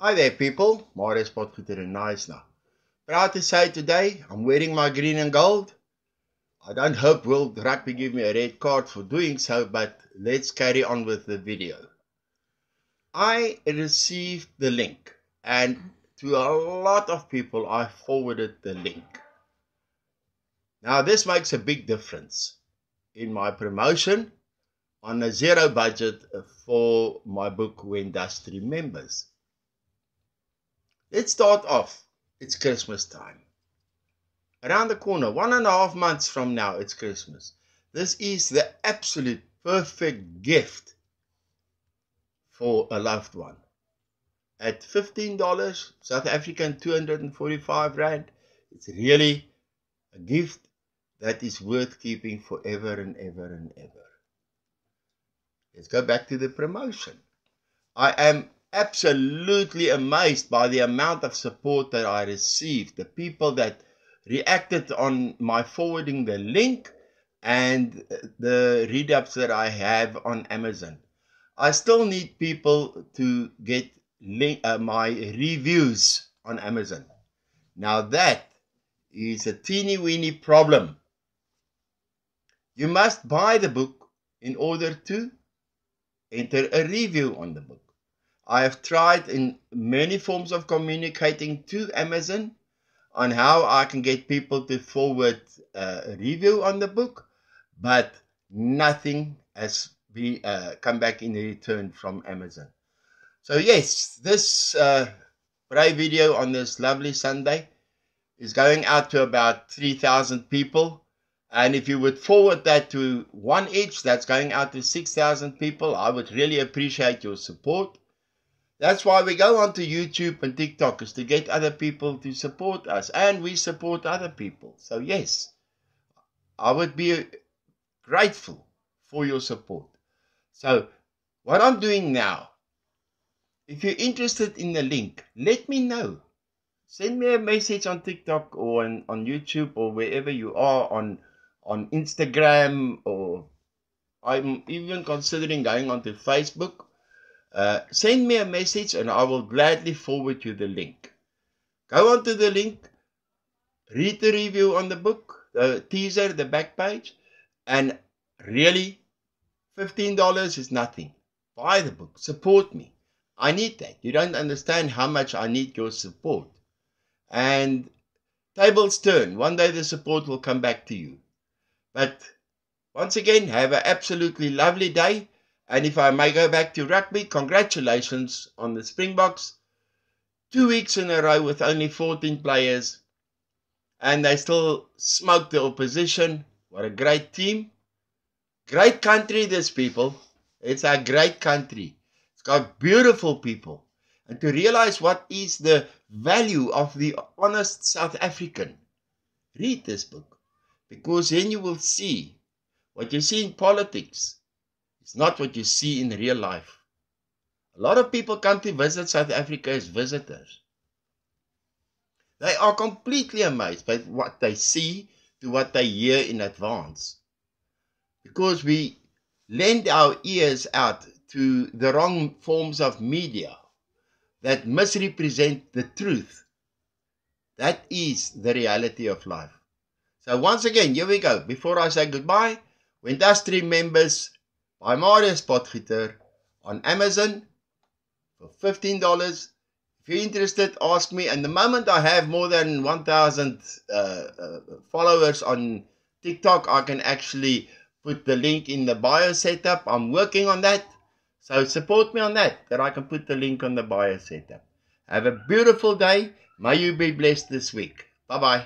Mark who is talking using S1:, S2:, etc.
S1: Hi there people, Marius Potgieter in Knysna. Proud to say today I'm wearing my green and gold. I don't hope World Rugby give me a red card for doing so, but let's carry on with the video. I received the link and to a lot of people I forwarded the link. Now this makes a big difference in my promotion on a zero budget for my book When Dust Remembers. Let's start off. It's Christmas time. Around the corner, 1.5 months from now, it's Christmas. This is the absolute perfect gift for a loved one. At $15, South African 245 Rand, it's really a gift that is worth keeping forever and ever and ever. Let's go back to the promotion. I am absolutely amazed by the amount of support that I received. The people that reacted on my forwarding the link and the read-ups that I have on Amazon. I still need people to get my reviews on Amazon. Now that is a teeny-weeny problem. You must buy the book in order to enter a review on the book. I have tried in many forms of communicating to Amazon on how I can get people to forward a review on the book, but nothing has come back in return from Amazon. So yes, this Braai video on this lovely Sunday is going out to about 3,000 people. And if you would forward that to one each, that's going out to 6,000 people. I would really appreciate your support. That's why we go onto YouTube and TikTok, is to get other people to support us. And we support other people. So yes, I would be grateful for your support. So what I'm doing now, if you're interested in the link, let me know. Send me a message on TikTok or on YouTube or wherever you are, on Instagram, or I'm even considering going onto Facebook. Send me a message and I will gladly forward you the link. Go onto the link, read the review on the book, the teaser, the back page, and really, $15 is nothing. Buy the book, support me. I need that. You don't understand how much I need your support. And tables turn. One day the support will come back to you. But once again, have an absolutely lovely day. And if I may go back to rugby, congratulations on the Springboks. 2 weeks in a row with only 14 players. And they still smoked the opposition. What a great team. Great country, this people. It's a great country. It's got beautiful people. And to realize what is the value of the honest South African, read this book. Because then you will see what you see in politics. It's not what you see in real life. A lot of people come to visit South Africa as visitors. They are completely amazed by what they see to what they hear in advance. Because we lend our ears out to the wrong forms of media that misrepresent the truth. That is the reality of life. So once again, here we go. Before I say goodbye, When Dust Remembers by Marius Potgieter on Amazon for $15. If you're interested, ask me. And the moment I have more than 1,000 followers on TikTok, I can actually put the link in the bio setup. I'm working on that. So support me on that I can put the link on the bio setup. Have a beautiful day. May you be blessed this week. Bye-bye.